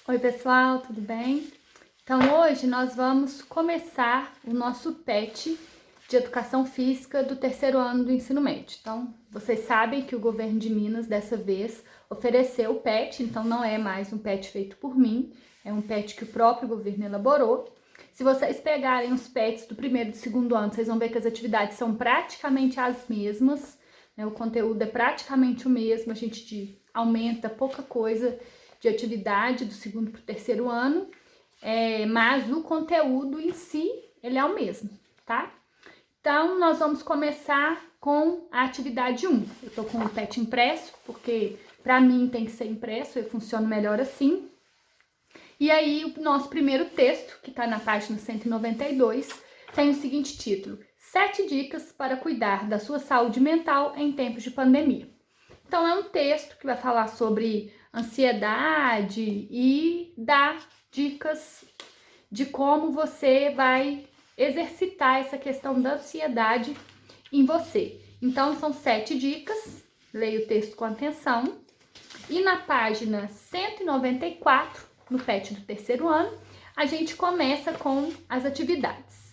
Oi pessoal, tudo bem? Então hoje nós vamos começar o nosso PET de Educação Física do terceiro ano do ensino médio. Então vocês sabem que o governo de Minas dessa vez ofereceu o PET, então não é mais um PET feito por mim, é um PET que o próprio governo elaborou. Se vocês pegarem os PETs do primeiro e do segundo ano, vocês vão ver que as atividades são praticamente as mesmas, né? O conteúdo é praticamente o mesmo, a gente aumenta pouca coisa de atividade do segundo para o terceiro ano, mas o conteúdo em si, ele é o mesmo, tá? Então, nós vamos começar com a atividade 1. Eu tô com o PET impresso, porque para mim tem que ser impresso, eu funciono melhor assim. E aí, o nosso primeiro texto, que tá na página 192, tem o seguinte título: 7 dicas para cuidar da sua saúde mental em tempos de pandemia. Então, é um texto que vai falar sobre ansiedade e dar dicas de como você vai exercitar essa questão da ansiedade em você. Então, são 7 dicas, leia o texto com atenção. E na página 194, no PET do terceiro ano, a gente começa com as atividades.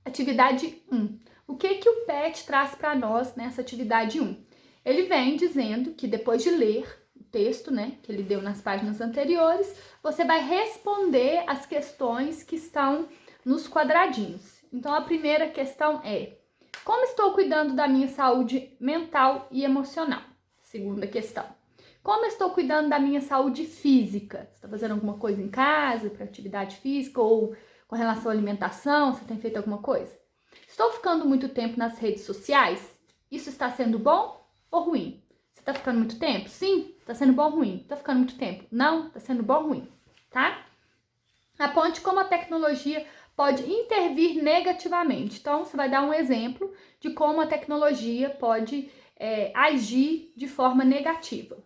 Atividade 1. O que o PET traz para nós nessa atividade 1? Ele vem dizendo que depois de ler o texto, né, que ele deu nas páginas anteriores, você vai responder as questões que estão nos quadradinhos. Então, a primeira questão é: como estou cuidando da minha saúde mental e emocional? Segunda questão: como estou cuidando da minha saúde física? Você está fazendo alguma coisa em casa, para atividade física, ou com relação à alimentação, você tem feito alguma coisa? Estou ficando muito tempo nas redes sociais? Isso está sendo bom ou ruim? Você tá ficando muito tempo? Sim, tá sendo bom ou ruim? Tá ficando muito tempo? Não, tá sendo bom ou ruim, tá? Aponte como a tecnologia pode intervir negativamente. Então, você vai dar um exemplo de como a tecnologia pode agir de forma negativa.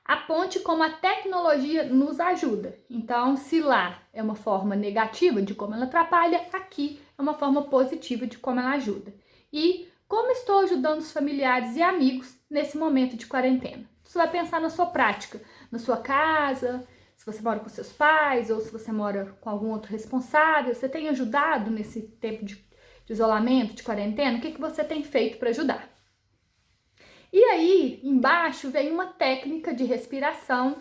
Aponte como a tecnologia nos ajuda. Então, se lá é uma forma negativa de como ela atrapalha, aqui é uma forma positiva de como ela ajuda. E como estou ajudando os familiares e amigos nesse momento de quarentena? Você vai pensar na sua prática, na sua casa, se você mora com seus pais ou se você mora com algum outro responsável. Você tem ajudado nesse tempo de isolamento, de quarentena? O que você tem feito para ajudar? E aí, embaixo, vem uma técnica de respiração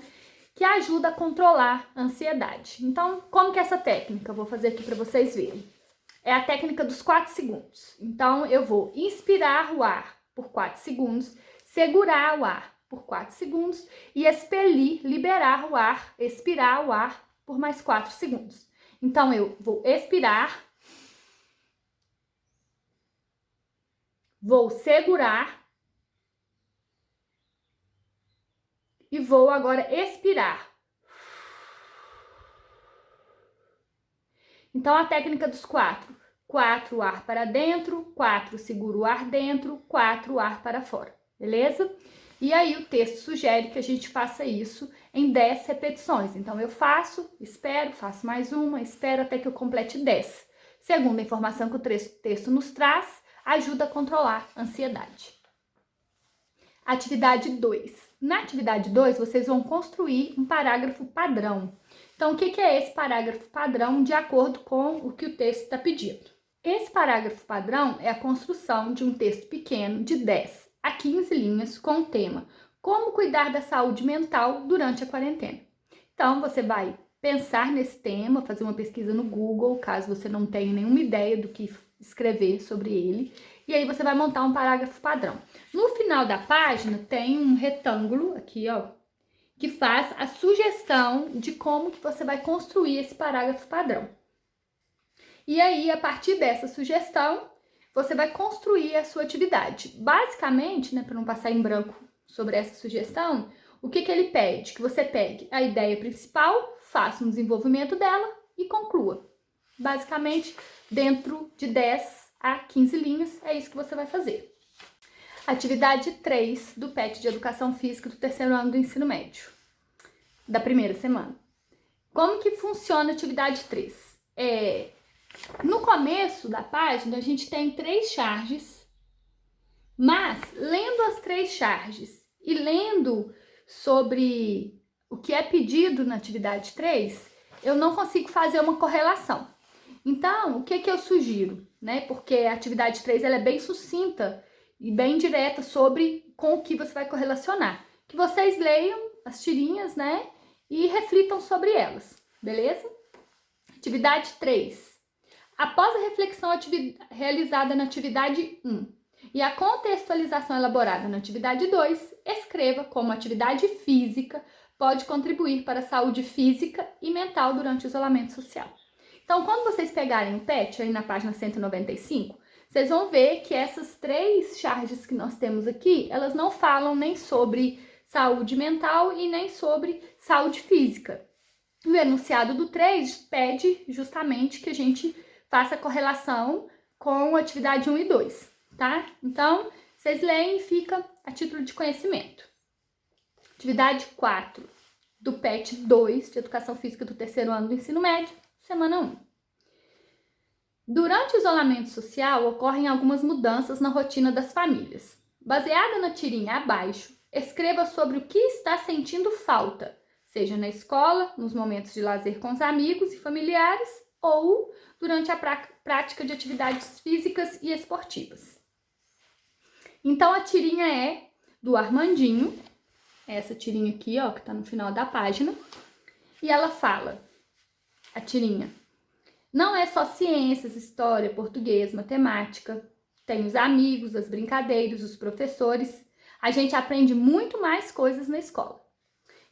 que ajuda a controlar a ansiedade. Então, como que é essa técnica? Eu vou fazer aqui para vocês verem. É a técnica dos 4 segundos. Então, eu vou inspirar o ar por 4 segundos, segurar o ar por 4 segundos e expelir, liberar o ar, expirar o ar por mais 4 segundos. Então, eu vou expirar, vou segurar e vou agora expirar. Então, a técnica dos 4. 4 ar para dentro, 4 segura o ar dentro, 4 ar para fora, beleza? E aí o texto sugere que a gente faça isso em 10 repetições. Então, eu faço, espero, faço mais uma, espero até que eu complete 10. Segundo a informação que o texto nos traz, ajuda a controlar a ansiedade. Atividade 2. Na atividade 2, vocês vão construir um parágrafo padrão. Então, o que é esse parágrafo padrão de acordo com o que o texto está pedindo? Esse parágrafo padrão é a construção de um texto pequeno de 10 a 15 linhas com o tema Como cuidar da saúde mental durante a quarentena. Então, você vai pensar nesse tema, fazer uma pesquisa no Google, caso você não tenha nenhuma ideia do que escrever sobre ele, e aí você vai montar um parágrafo padrão. No final da página tem um retângulo aqui, ó, que faz a sugestão de como que você vai construir esse parágrafo padrão. E aí, a partir dessa sugestão, você vai construir a sua atividade. Basicamente, né, para não passar em branco sobre essa sugestão, o que ele pede? Que você pegue a ideia principal, faça um desenvolvimento dela e conclua. Basicamente, dentro de 10 a 15 linhas, é isso que você vai fazer. Atividade 3 do PET de Educação Física do terceiro ano do ensino médio, da primeira semana. Como que funciona a atividade 3? No começo da página, a gente tem 3 charges, mas lendo as 3 charges e lendo sobre o que é pedido na atividade 3, eu não consigo fazer uma correlação. Então, o que eu sugiro, né? Porque a atividade 3 ela é bem sucinta e bem direta com o que você vai correlacionar. Que vocês leiam as tirinhas, né? E reflitam sobre elas, beleza? Atividade 3. Após a reflexão realizada na atividade 1 e a contextualização elaborada na atividade 2, escreva como a atividade física pode contribuir para a saúde física e mental durante o isolamento social. Então, quando vocês pegarem o PET, aí na página 195, vocês vão ver que essas 3 charges que nós temos aqui, elas não falam nem sobre saúde mental e nem sobre saúde física. O enunciado do 3 pede justamente que a gente faça correlação com a atividade 1 e 2, tá? Então, vocês leem e fica a título de conhecimento. Atividade 4 do PET 2, de Educação Física do terceiro ano do ensino médio, semana 1. Durante o isolamento social, ocorrem algumas mudanças na rotina das famílias. Baseada na tirinha abaixo, escreva sobre o que está sentindo falta, seja na escola, nos momentos de lazer com os amigos e familiares ou durante a prática de atividades físicas e esportivas. Então, a tirinha é do Armandinho, essa tirinha aqui, ó, que tá no final da página, e ela fala, a tirinha, não é só ciências, história, português, matemática, tem os amigos, as brincadeiras, os professores, a gente aprende muito mais coisas na escola.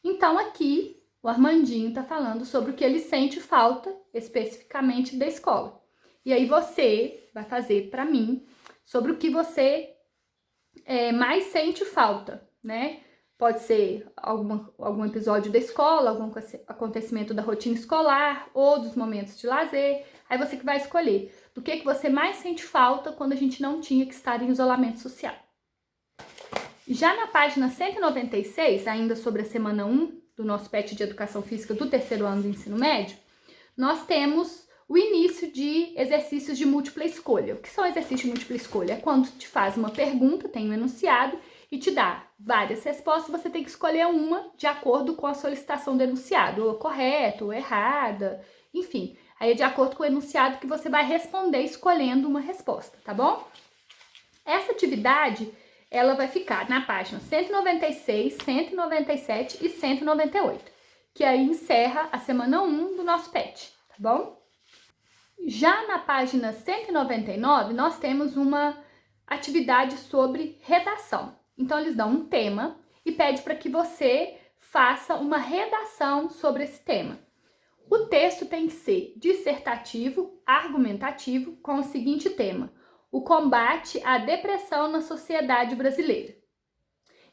Então, aqui, o Armandinho está falando sobre o que ele sente falta, especificamente da escola. E aí você vai fazer para mim sobre o que você mais sente falta, né? Pode ser algum episódio da escola, algum acontecimento da rotina escolar ou dos momentos de lazer. Aí você que vai escolher do que você mais sente falta quando a gente não tinha que estar em isolamento social. Já na página 196, ainda sobre a semana 1 do nosso PET de Educação Física do terceiro ano do ensino médio, nós temos o início de exercícios de múltipla escolha. O que são exercícios de múltipla escolha? É quando te faz uma pergunta, tem um enunciado, e te dá várias respostas, você tem que escolher uma de acordo com a solicitação do enunciado, ou correta, ou errada, enfim. Aí é de acordo com o enunciado que você vai responder escolhendo uma resposta, tá bom? Essa atividade, ela vai ficar na página 196, 197 e 198, que aí encerra a semana 1 do nosso PET, tá bom? Já na página 199, nós temos uma atividade sobre redação. Então, eles dão um tema e pede para que você faça uma redação sobre esse tema. O texto tem que ser dissertativo, argumentativo, com o seguinte tema: o combate à depressão na sociedade brasileira.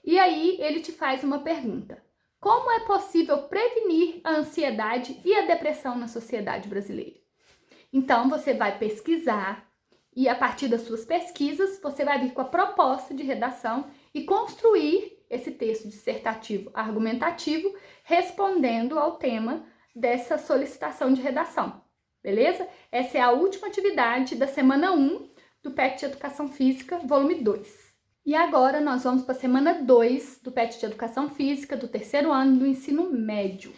E aí, ele te faz uma pergunta: como é possível prevenir a ansiedade e a depressão na sociedade brasileira? Então, você vai pesquisar e, a partir das suas pesquisas, você vai vir com a proposta de redação e construir esse texto dissertativo argumentativo respondendo ao tema dessa solicitação de redação, beleza? Essa é a última atividade da semana 1 do PET de Educação Física, volume 2. E agora nós vamos para a semana 2 do PET de Educação Física do terceiro ano do ensino médio.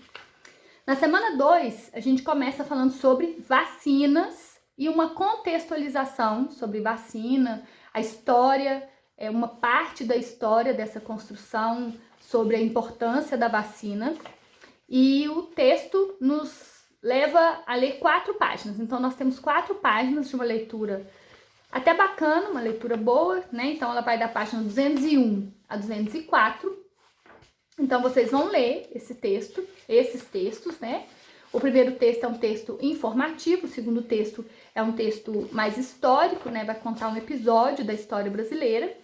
Na semana 2, a gente começa falando sobre vacinas e uma contextualização sobre vacina, a história, uma parte da história dessa construção sobre a importância da vacina. E o texto nos leva a ler 4 páginas. Então, nós temos 4 páginas de uma leitura até bacana, uma leitura boa, né? Então, ela vai da página 201 a 204. Então, vocês vão ler esses textos, né? O primeiro texto é um texto informativo, o segundo texto é um texto mais histórico, né? Vai contar um episódio da história brasileira.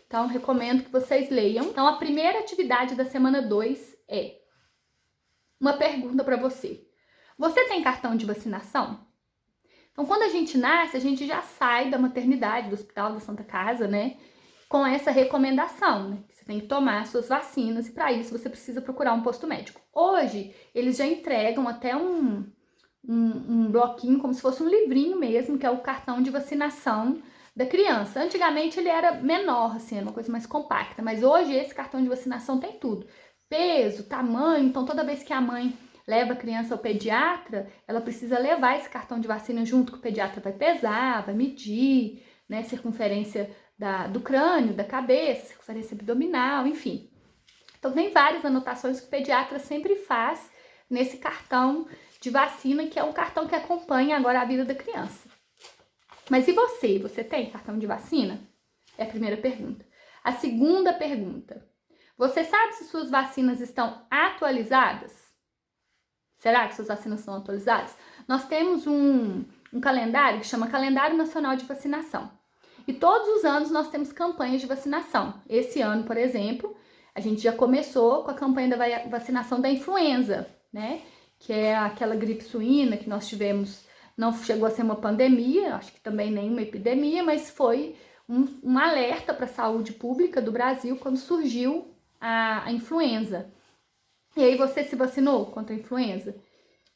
Então, recomendo que vocês leiam. Então, a primeira atividade da semana 2 é uma pergunta para você. Você tem cartão de vacinação? Então, quando a gente nasce, a gente já sai da maternidade, do hospital, da Santa Casa, né? Com essa recomendação, né? Você tem que tomar suas vacinas e para isso você precisa procurar um posto médico. Hoje, eles já entregam até um bloquinho, como se fosse um livrinho mesmo, que é o cartão de vacinação da criança. Antigamente ele era menor, assim, era uma coisa mais compacta, mas hoje esse cartão de vacinação tem tudo. peso, tamanho. Então, toda vez que a mãe leva a criança ao pediatra, ela precisa levar esse cartão de vacina junto, que o pediatra vai pesar, vai medir, né, circunferência do crânio, da cabeça, circunferência abdominal, enfim. Então, tem várias anotações que o pediatra sempre faz nesse cartão de vacina, que é um cartão que acompanha agora a vida da criança. Mas e você? Você tem cartão de vacina? É a primeira pergunta. A segunda pergunta: você sabe se suas vacinas estão atualizadas? Será que suas vacinas estão atualizadas? Nós temos um calendário que chama Calendário Nacional de Vacinação. E todos os anos nós temos campanhas de vacinação. Esse ano, por exemplo, a gente já começou com a campanha da vacinação da influenza, né? Que é aquela gripe suína que nós tivemos, não chegou a ser uma pandemia, acho que também nem uma epidemia, mas foi um alerta para a saúde pública do Brasil quando surgiu a influenza. E aí você se vacinou contra a influenza?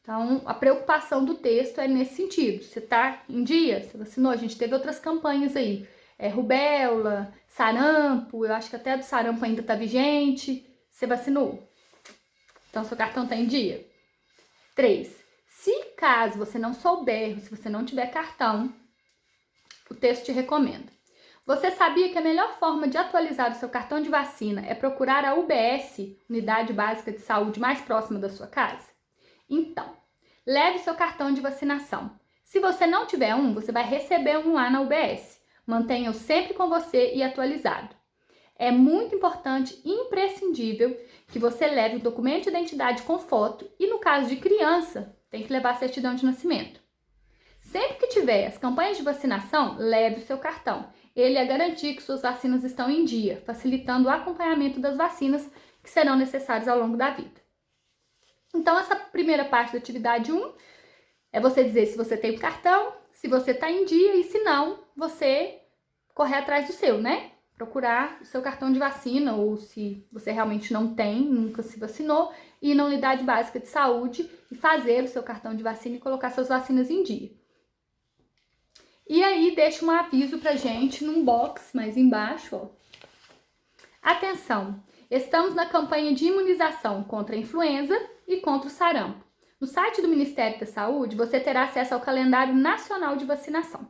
Então, a preocupação do texto é nesse sentido. Você tá em dia? Você vacinou? A gente teve outras campanhas aí. Rubéola, sarampo, eu acho que até a do sarampo ainda tá vigente. Você vacinou? Então, seu cartão tá em dia? 3. Se caso você não souber, se você não tiver cartão, o texto te recomenda. Você sabia que a melhor forma de atualizar o seu cartão de vacina é procurar a UBS, Unidade Básica de Saúde, mais próxima da sua casa? Então, leve seu cartão de vacinação. Se você não tiver um, você vai receber um lá na UBS. Mantenha-o sempre com você e atualizado. É muito importante e imprescindível que você leve o documento de identidade com foto e, no caso de criança, tem que levar a certidão de nascimento. Sempre que tiver as campanhas de vacinação, leve o seu cartão. Ele é garantir que suas vacinas estão em dia, facilitando o acompanhamento das vacinas que serão necessárias ao longo da vida. Então, essa primeira parte da atividade 1 é você dizer se você tem o cartão, se você está em dia e se não, você correr atrás do seu, né? Procurar o seu cartão de vacina ou se você realmente não tem, nunca se vacinou, ir na unidade básica de saúde e fazer o seu cartão de vacina e colocar suas vacinas em dia. E aí, deixa um aviso pra gente num box mais embaixo, ó. Atenção! Estamos na campanha de imunização contra a influenza e contra o sarampo. No site do Ministério da Saúde, você terá acesso ao calendário nacional de vacinação,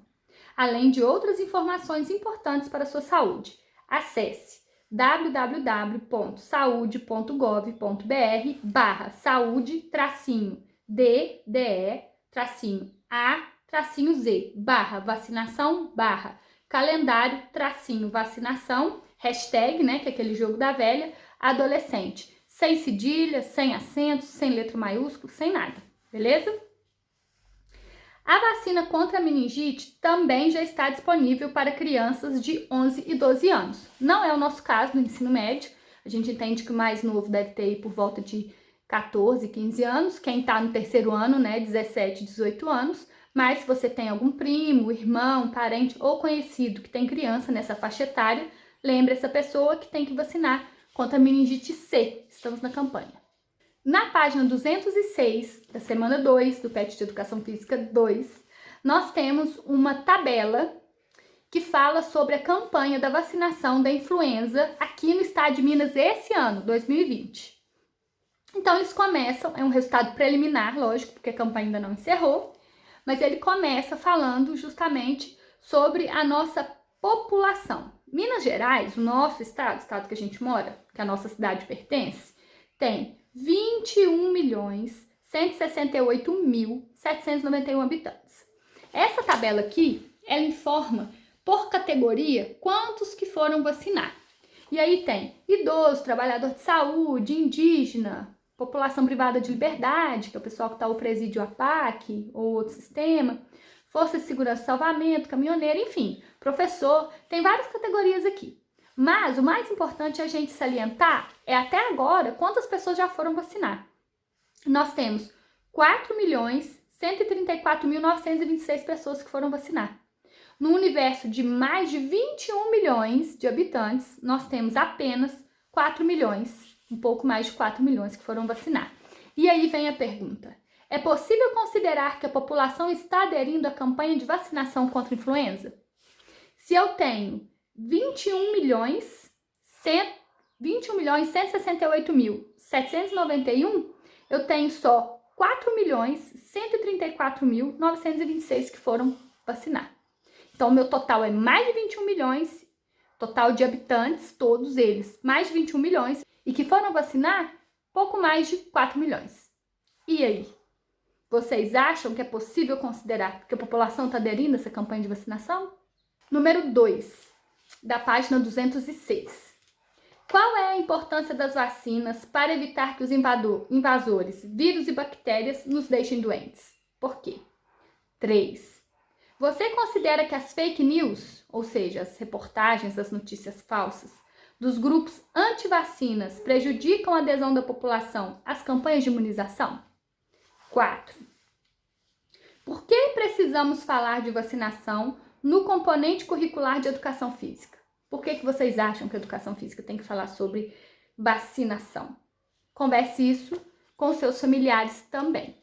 além de outras informações importantes para a sua saúde. Acesse www.saude.gov.br/saúde-DDE-A-vacinação, hashtag, né, que é aquele jogo da velha, adolescente, sem cedilha, sem acentos, sem letra maiúscula, sem nada, beleza? A vacina contra a meningite também já está disponível para crianças de 11 e 12 anos. Não é o nosso caso no ensino médio, a gente entende que o mais novo deve ter aí por volta de 14, 15 anos, quem está no terceiro ano, né, 17, 18 anos, mas se você tem algum primo, irmão, parente ou conhecido que tem criança nessa faixa etária, lembre essa pessoa que tem que vacinar contra a meningite C. Estamos na campanha. Na página 206 da semana 2 do PET de Educação Física 2, nós temos uma tabela que fala sobre a campanha da vacinação da influenza aqui no estado de Minas esse ano, 2020. Então, eles começam, é um resultado preliminar, lógico, porque a campanha ainda não encerrou, mas ele começa falando justamente sobre a nossa população. Minas Gerais, o nosso estado, o estado que a gente mora, que a nossa cidade pertence, tem 21.168.791 habitantes. Essa tabela aqui, ela informa por categoria quantos que foram vacinar. E aí tem idoso, trabalhador de saúde, indígena, população privada de liberdade, que é o pessoal que está ao presídio APAC ou outro sistema, força de segurança e salvamento, caminhoneiro, enfim, professor, tem várias categorias aqui. Mas o mais importante a gente salientar é até agora quantas pessoas já foram vacinar. Nós temos 4.134.926 pessoas que foram vacinar. No universo de mais de 21 milhões de habitantes, nós temos apenas 4 milhões, um pouco mais de 4 milhões que foram vacinar. E aí vem a pergunta: é possível considerar que a população está aderindo à campanha de vacinação contra a influenza? Se eu tenho 21 milhões, 21.168.791, eu tenho só 4.134.926 que foram vacinar. Então, o meu total é mais de 21 milhões, total de habitantes, todos eles, mais de 21 milhões, e que foram vacinar pouco mais de 4 milhões. E aí? Vocês acham que é possível considerar que a população está aderindo a essa campanha de vacinação? Número 2, da página 206. Qual é a importância das vacinas para evitar que os invasores, vírus e bactérias nos deixem doentes? Por quê? 3. Você considera que as fake news, ou seja, as reportagens das notícias falsas, dos grupos anti-vacinas prejudicam a adesão da população às campanhas de imunização? 4. Por que precisamos falar de vacinação no componente curricular de educação física? Por que vocês acham que a educação física tem que falar sobre vacinação? Converse isso com seus familiares também.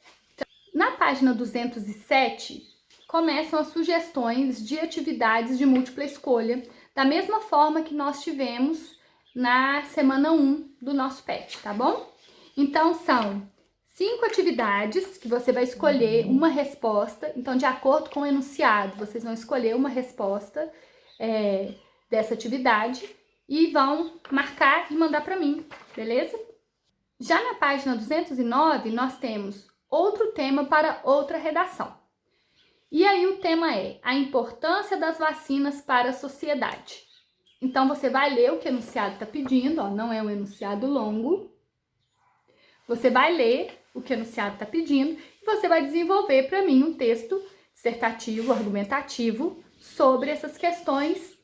Na página 207, começam as sugestões de atividades de múltipla escolha, da mesma forma que nós tivemos na semana 1 do nosso PET, tá bom? Então, são 5 atividades que você vai escolher uma resposta. Então, de acordo com o enunciado, vocês vão escolher uma resposta dessa atividade e vão marcar e mandar para mim, beleza? Já na página 209, nós temos outro tema para outra redação. E aí o tema é a importância das vacinas para a sociedade. Então, você vai ler o que o enunciado está pedindo, ó, não é um enunciado longo. Você vai ler o que o enunciado está pedindo e você vai desenvolver para mim um texto dissertativo, argumentativo, sobre essas questões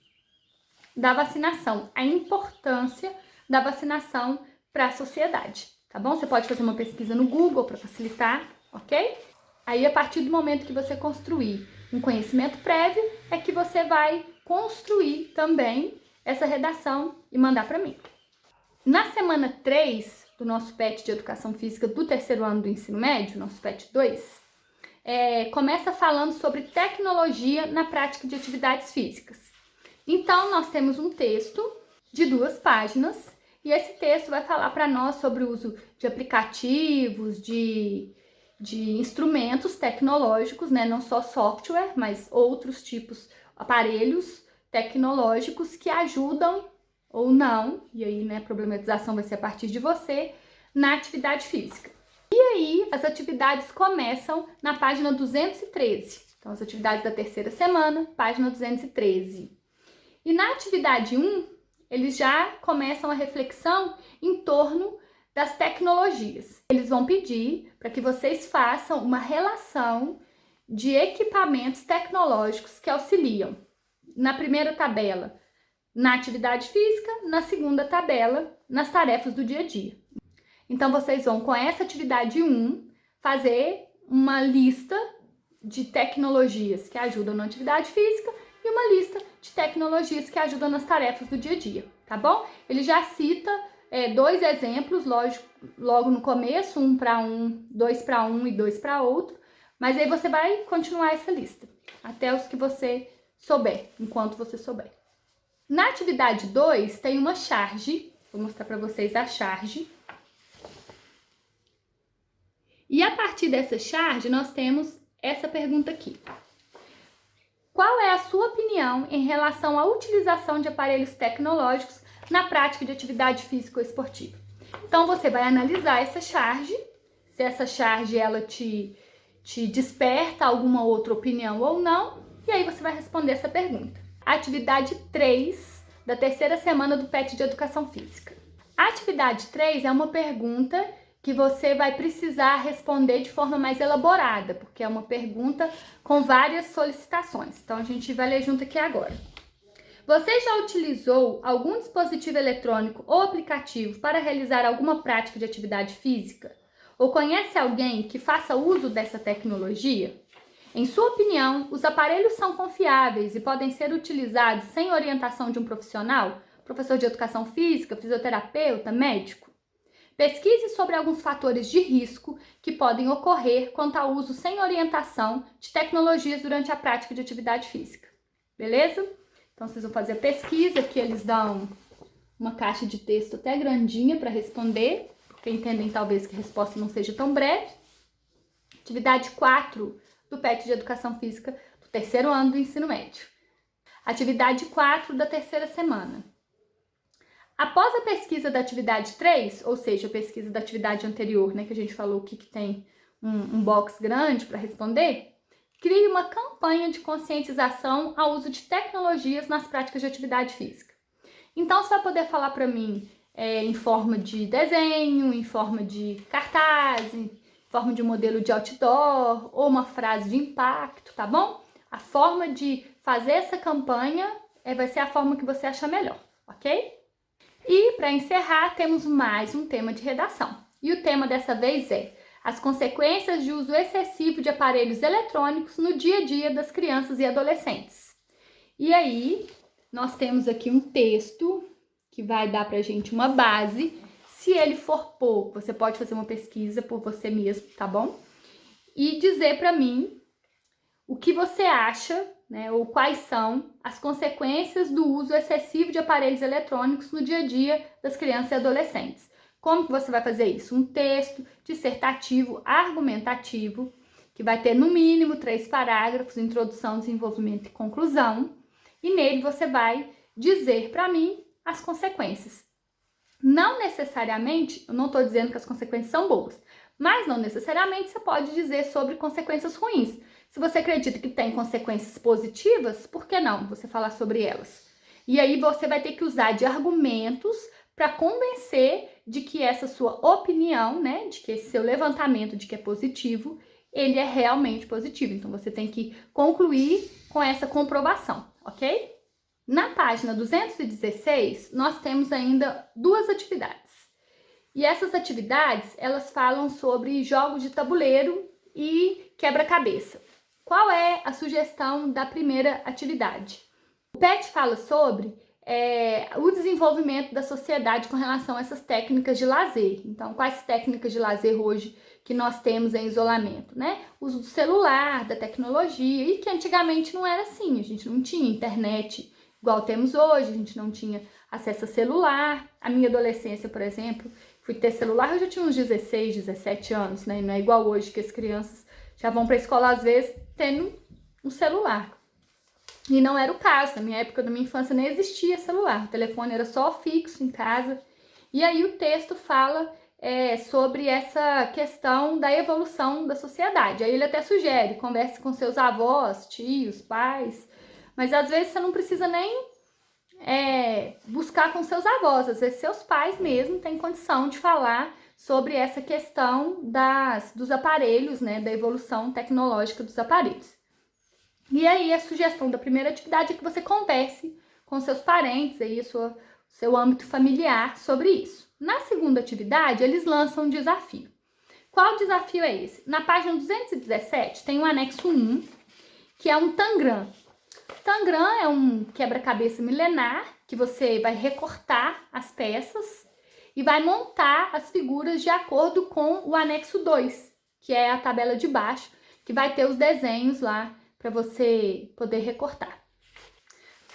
da vacinação, a importância da vacinação para a sociedade, tá bom? Você pode fazer uma pesquisa no Google para facilitar, ok? Aí, a partir do momento que você construir um conhecimento prévio, é que você vai construir também essa redação e mandar para mim. Na semana 3 do nosso PET de Educação Física do terceiro ano do ensino médio, nosso PET 2, começa falando sobre tecnologia na prática de atividades físicas. Então, nós temos um texto de 2 páginas e esse texto vai falar para nós sobre o uso de aplicativos, de instrumentos tecnológicos, né? Não só software, mas outros tipos, aparelhos tecnológicos que ajudam ou não, e aí, né, a problematização vai ser a partir de você, na atividade física. E aí, as atividades começam na página 213. Então, as atividades da terceira semana, página 213. E na atividade 1, eles já começam a reflexão em torno das tecnologias. Eles vão pedir para que vocês façam uma relação de equipamentos tecnológicos que auxiliam. Na primeira tabela, na atividade física, na segunda tabela, nas tarefas do dia a dia. Então, vocês vão, com essa atividade 1, fazer uma lista de tecnologias que ajudam na atividade física e uma lista de tecnologias que ajudam nas tarefas do dia a dia, tá bom? Ele já cita 2 exemplos, lógico, logo no começo, 1 para 1, 2 para 1 e 2 para outro, mas aí você vai continuar essa lista, até os que você souber, enquanto você souber. Na atividade 2, tem uma charge, vou mostrar para vocês a charge. E a partir dessa charge, nós temos essa pergunta aqui. Qual é a sua opinião em relação à utilização de aparelhos tecnológicos na prática de atividade física ou esportiva? Então, você vai analisar essa charge, se essa charge ela te desperta alguma outra opinião ou não, e aí você vai responder essa pergunta. Atividade 3 da terceira semana do PET de Educação Física. A atividade 3 é uma pergunta que você vai precisar responder de forma mais elaborada, porque é uma pergunta com várias solicitações. Então, a gente vai ler junto aqui agora. Você já utilizou algum dispositivo eletrônico ou aplicativo para realizar alguma prática de atividade física? Ou conhece alguém que faça uso dessa tecnologia? Em sua opinião, os aparelhos são confiáveis e podem ser utilizados sem orientação de um profissional? Professor de educação física, fisioterapeuta, médico? Pesquise sobre alguns fatores de risco que podem ocorrer quanto ao uso sem orientação de tecnologias durante a prática de atividade física. Beleza? Então, vocês vão fazer a pesquisa, que eles dão uma caixa de texto até grandinha para responder, porque entendem talvez que a resposta não seja tão breve. Atividade 4 do PET de Educação Física do terceiro ano do ensino médio. Atividade 4 da terceira semana. Após a pesquisa da atividade 3, ou seja, a pesquisa da atividade anterior, né, que a gente falou que tem um box grande para responder, crie uma campanha de conscientização ao uso de tecnologias nas práticas de atividade física. Então, você vai poder falar para mim em forma de desenho, em forma de cartaz, em forma de um modelo de outdoor ou uma frase de impacto, tá bom? A forma de fazer essa campanha vai ser a forma que você achar melhor, ok? E, para encerrar, temos mais um tema de redação. E o tema dessa vez é as consequências de uso excessivo de aparelhos eletrônicos no dia a dia das crianças e adolescentes. E aí, nós temos aqui um texto que vai dar pra gente uma base. Se ele for pouco, você pode fazer uma pesquisa por você mesmo, tá bom? E dizer pra mim o que você acha, né, ou quais são as consequências do uso excessivo de aparelhos eletrônicos no dia a dia das crianças e adolescentes. Como que você vai fazer isso? Um texto dissertativo, argumentativo, que vai ter no mínimo 3 parágrafos, introdução, desenvolvimento e conclusão. E nele você vai dizer para mim as consequências. Não necessariamente, eu não estou dizendo que as consequências são boas, mas não necessariamente você pode dizer sobre consequências ruins. Se você acredita que tem consequências positivas, por que não você falar sobre elas? E aí você vai ter que usar de argumentos para convencer de que essa sua opinião, né, de que esse seu levantamento de que é positivo, ele é realmente positivo. Então, você tem que concluir com essa comprovação, ok? Na página 216, nós temos ainda 2 atividades. E essas atividades, elas falam sobre jogos de tabuleiro e quebra-cabeça. Qual é a sugestão da primeira atividade? O PET fala sobre o desenvolvimento da sociedade com relação a essas técnicas de lazer. Então, quais técnicas de lazer hoje que nós temos em isolamento, né? O uso do celular, da tecnologia, e que antigamente não era assim, a gente não tinha internet igual temos hoje, a gente não tinha acesso a celular. A minha adolescência, por exemplo, fui ter celular, eu já tinha uns 16, 17 anos, né? Não é igual hoje que as crianças já vão para a escola, às vezes, tendo um celular. E não era o caso, na minha época da minha infância nem existia celular, o telefone era só fixo em casa. E aí o texto fala sobre essa questão da evolução da sociedade. Aí ele até sugere, converse com seus avós, tios, pais, mas às vezes você não precisa nem buscar com seus avós, às vezes seus pais mesmo têm condição de falar sobre essa questão dos aparelhos, né, da evolução tecnológica dos aparelhos. E aí a sugestão da primeira atividade é que você converse com seus parentes, aí, seu âmbito familiar sobre isso. Na segunda atividade, eles lançam um desafio. Qual desafio é esse? Na página 217 tem o anexo 1, que é um tangram. Tangram é um quebra-cabeça milenar que você vai recortar as peças e vai montar as figuras de acordo com o anexo 2, que é a tabela de baixo, que vai ter os desenhos lá para você poder recortar.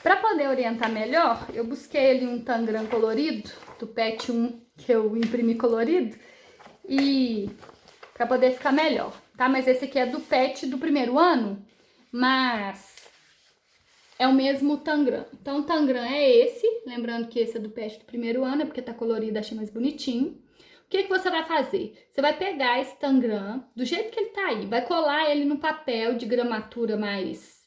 Para poder orientar melhor, eu busquei ali um tangram colorido, do PET 1, que eu imprimi colorido, e para poder ficar melhor, tá? Mas esse aqui é do PET do primeiro ano, mas é o mesmo tangram. Então, o tangram é esse, lembrando que esse é do PET do primeiro ano, é porque tá colorido, achei mais bonitinho. O que você vai fazer? Você vai pegar esse tangram, do jeito que ele tá aí, vai colar ele no papel de gramatura mais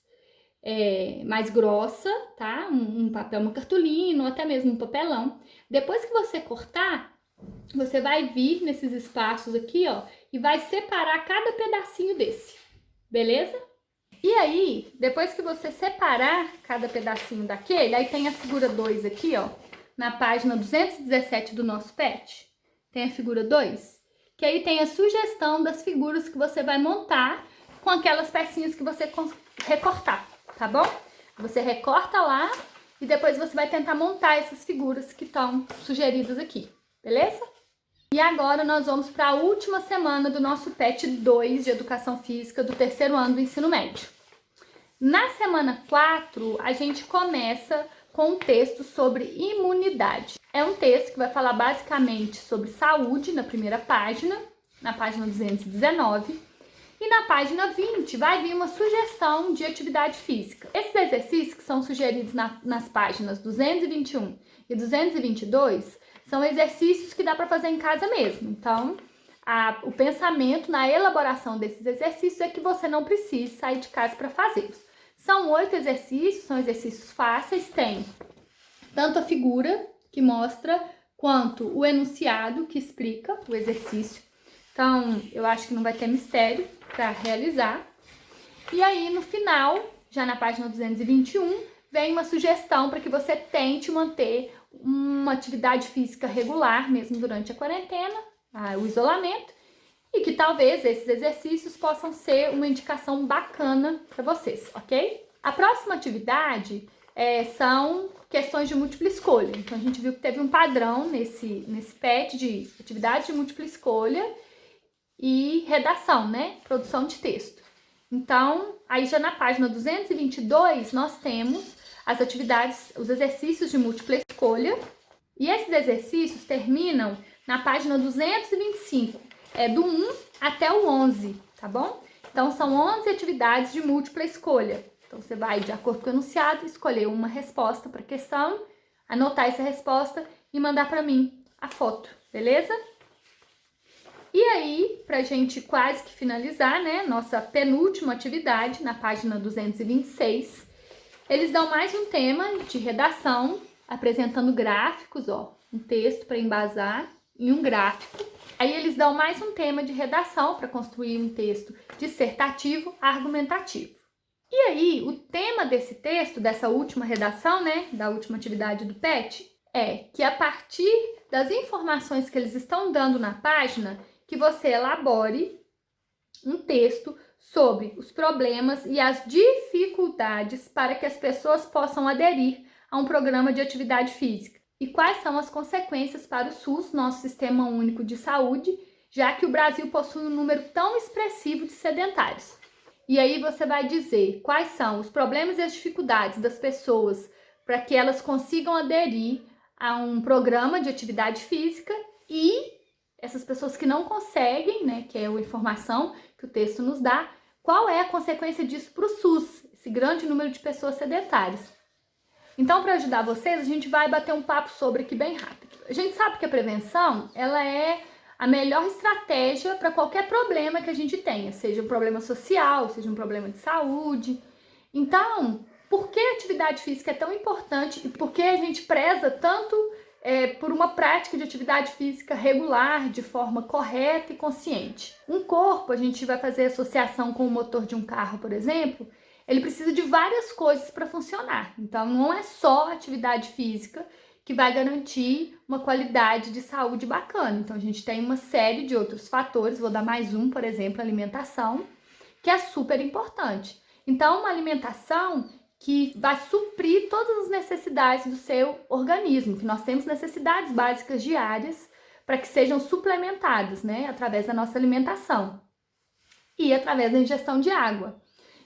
grossa, tá? Um papel, uma cartolina, ou até mesmo um papelão. Depois que você cortar, você vai vir nesses espaços aqui, ó, e vai separar cada pedacinho desse, beleza? E aí, depois que você separar cada pedacinho daquele, aí tem a figura 2 aqui, ó, na página 217 do nosso PET. Tem a figura 2, que aí tem a sugestão das figuras que você vai montar com aquelas pecinhas que você recortar, tá bom? Você recorta lá e depois você vai tentar montar essas figuras que estão sugeridas aqui, beleza? E agora nós vamos para a última semana do nosso PET 2 de Educação Física do terceiro ano do ensino médio. Na semana 4, a gente começa com um texto sobre imunidade. É um texto que vai falar basicamente sobre saúde na primeira página, na página 219, e na página 20 vai vir uma sugestão de atividade física. Esses exercícios que são sugeridos nas páginas 221 e 222 são exercícios que dá para fazer em casa mesmo. Então, o pensamento na elaboração desses exercícios é que você não precise sair de casa para fazê-los. São 8 exercícios, são exercícios fáceis, tem tanto a figura que mostra, quanto o enunciado que explica o exercício. Então, eu acho que não vai ter mistério para realizar. E aí, no final, já na página 221, vem uma sugestão para que você tente manter uma atividade física regular, mesmo durante a quarentena, o isolamento, e que talvez esses exercícios possam ser uma indicação bacana para vocês, ok? A próxima atividade são questões de múltipla escolha. Então, a gente viu que teve um padrão nesse PET de atividades de múltipla escolha e redação, né? Produção de texto. Então, aí já na página 222, nós temos as atividades, os exercícios de múltipla escolha. E esses exercícios terminam na página 225, do 1 até o 11, tá bom? Então, são 11 atividades de múltipla escolha. Então, você vai, de acordo com o enunciado, escolher uma resposta para a questão, anotar essa resposta e mandar para mim a foto, beleza? E aí, para a gente quase que finalizar, né, nossa penúltima atividade, na página 226, eles dão mais um tema de redação, apresentando gráficos, um texto para embasar em um gráfico. Aí eles dão mais um tema de redação para construir um texto dissertativo argumentativo. E aí, o tema desse texto, dessa última redação, né, da última atividade do PET, é que a partir das informações que eles estão dando na página, que você elabore um texto sobre os problemas e as dificuldades para que as pessoas possam aderir a um programa de atividade física. E quais são as consequências para o SUS, nosso Sistema Único de Saúde, já que o Brasil possui um número tão expressivo de sedentários. E aí você vai dizer quais são os problemas e as dificuldades das pessoas para que elas consigam aderir a um programa de atividade física e essas pessoas que não conseguem, né, que é a informação que o texto nos dá, qual é a consequência disso para o SUS, esse grande número de pessoas sedentárias. Então, para ajudar vocês, a gente vai bater um papo sobre aqui bem rápido. A gente sabe que a prevenção, ela é a melhor estratégia para qualquer problema que a gente tenha, seja um problema social, seja um problema de saúde. Então, por que a atividade física é tão importante e por que a gente preza tanto por uma prática de atividade física regular, de forma correta e consciente? Um corpo, a gente vai fazer associação com o motor de um carro, por exemplo, ele precisa de várias coisas para funcionar. Então, não é só atividade física que vai garantir uma qualidade de saúde bacana. Então, a gente tem uma série de outros fatores, vou dar mais um, por exemplo, alimentação, que é super importante. Então, uma alimentação que vai suprir todas as necessidades do seu organismo, que nós temos necessidades básicas diárias para que sejam suplementadas, né, através da nossa alimentação e através da ingestão de água.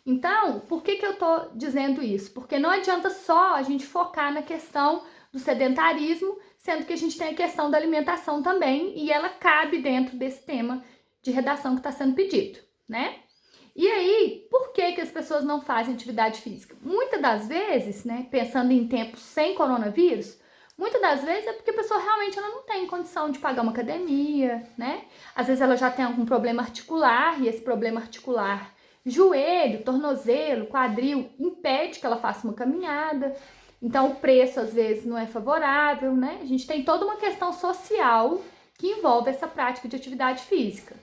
Então, por que eu estou dizendo isso? Porque não adianta só a gente focar na questão do sedentarismo, sendo que a gente tem a questão da alimentação também, e ela cabe dentro desse tema de redação que está sendo pedido, né? E aí, por que as pessoas não fazem atividade física? Muitas das vezes, né, pensando em tempos sem coronavírus, muitas das vezes é porque a pessoa realmente ela não tem condição de pagar uma academia, né? Às vezes ela já tem algum problema articular, e esse problema articular, joelho, tornozelo, quadril, impede que ela faça uma caminhada. Então, o preço, às vezes, não é favorável, né? A gente tem toda uma questão social que envolve essa prática de atividade física.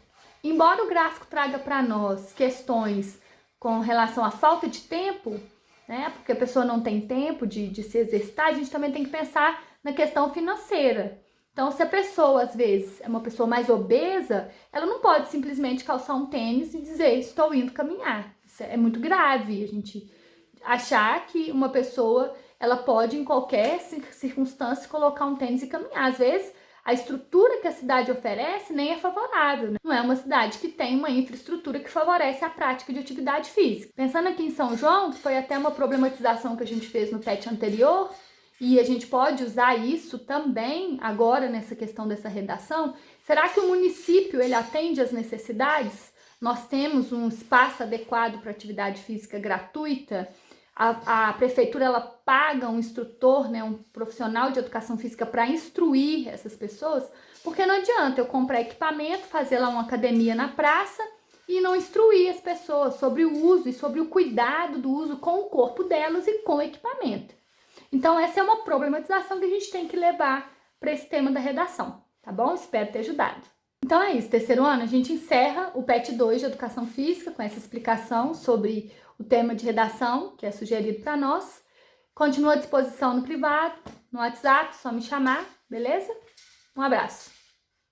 Embora o gráfico traga para nós questões com relação à falta de tempo, né? Porque a pessoa não tem tempo de se exercitar, a gente também tem que pensar na questão financeira. Então, se a pessoa, às vezes, é uma pessoa mais obesa, ela não pode simplesmente calçar um tênis e dizer, estou indo caminhar. Isso é muito grave, a gente achar que uma pessoa, ela pode, em qualquer circunstância, colocar um tênis e caminhar. Às vezes, a estrutura que a cidade oferece nem é favorável, né? Não é uma cidade que tem uma infraestrutura que favorece a prática de atividade física. Pensando aqui em São João, que foi até uma problematização que a gente fez no PET anterior, e a gente pode usar isso também agora nessa questão dessa redação. Será que o município ele atende às necessidades? Nós temos um espaço adequado para atividade física gratuita? A prefeitura ela paga um instrutor, né, um profissional de educação física para instruir essas pessoas? Porque não adianta eu comprar equipamento, fazer lá uma academia na praça e não instruir as pessoas sobre o uso e sobre o cuidado do uso com o corpo delas e com o equipamento. Então essa é uma problematização que a gente tem que levar para esse tema da redação, tá bom? Espero ter ajudado. Então é isso, terceiro ano a gente encerra o PET 2 de Educação Física com essa explicação sobre o tema de redação que é sugerido para nós. Continua à disposição no privado, no WhatsApp, só me chamar, beleza? Um abraço!